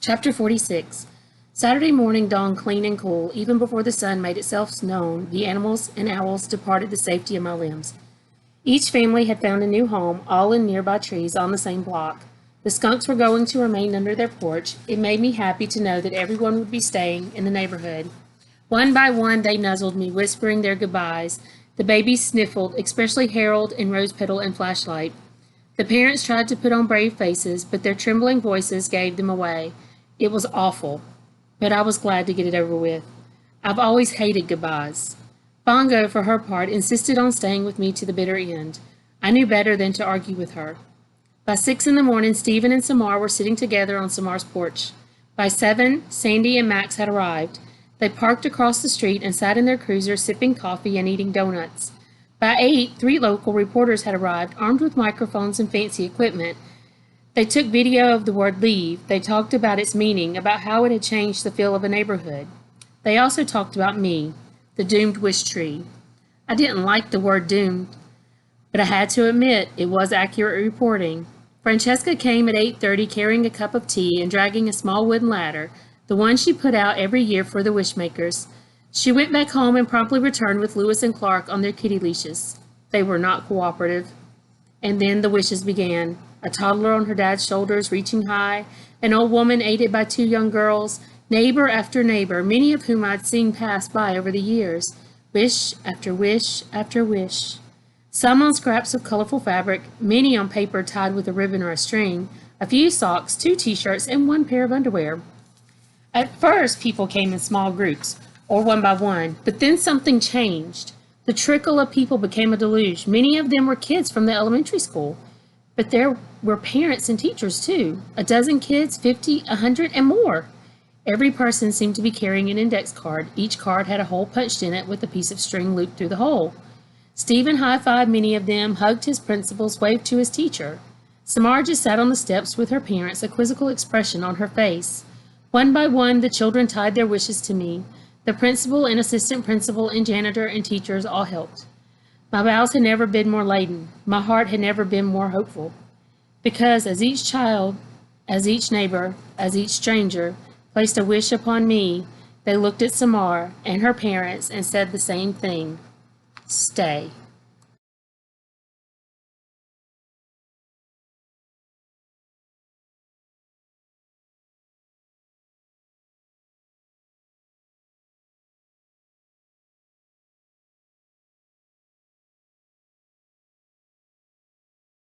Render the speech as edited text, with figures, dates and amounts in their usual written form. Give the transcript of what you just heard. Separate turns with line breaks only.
Chapter 46. Saturday morning dawned clean and cool. Even before the sun made itself known, the animals and owls departed the safety of my limbs. Each family had found a new home, all in nearby trees on the same block. The skunks were going to remain under their porch. It made me happy to know that everyone would be staying in the neighborhood. One by one, they nuzzled me, whispering their goodbyes. The babies sniffled, especially Harold and Rose Petal and Flashlight. The parents tried to put on brave faces, but their trembling voices gave them away. It was awful, but I was glad to get it over with. I've always hated goodbyes. Bongo, for her part, insisted on staying with me to the bitter end. I knew better than to argue with her. By 6 in the morning, Stephen and Samar were sitting together on Samar's porch. By 7, Sandy and Max had arrived. They parked across the street and sat in their cruiser sipping coffee and eating donuts. By 8, 3 local reporters had arrived, armed with microphones and fancy equipment. They took video of the word leave. They talked about its meaning, about how it had changed the feel of a neighborhood. They also talked about me, the doomed Wishtree. I didn't like the word doomed, but I had to admit it was accurate reporting. Francesca came at 8:30 carrying a cup of tea and dragging a small wooden ladder, the one she put out every year for the wishmakers. She went back home and promptly returned with Lewis and Clark on their kitty leashes. They were not cooperative. And then the wishes began. A toddler on her dad's shoulders reaching high, an old woman aided by 2 young girls, neighbor after neighbor, many of whom I'd seen pass by over the years. Wish after wish after wish. Some on scraps of colorful fabric, many on paper tied with a ribbon or a string, a few socks, 2 t-shirts, and 1 pair of underwear. At first, people came in small groups, or one by one, but then something changed. The trickle of people became a deluge. Many of them were kids from the elementary school, but there were parents and teachers too. A dozen kids, 50, 100, and more. Every person seemed to be carrying an index card. Each card had a hole punched in it with a piece of string looped through the hole. Stephen high-fived many of them, hugged his principals, waved to his teacher. Samar just sat on the steps with her parents, a quizzical expression on her face. One by one, the children tied their wishes to me. The principal and assistant principal and janitor and teachers all helped. My bowels had never been more laden. My heart had never been more hopeful. Because as each child, as each neighbor, as each stranger placed a wish upon me, they looked at Samar and her parents and said the same thing. Stay.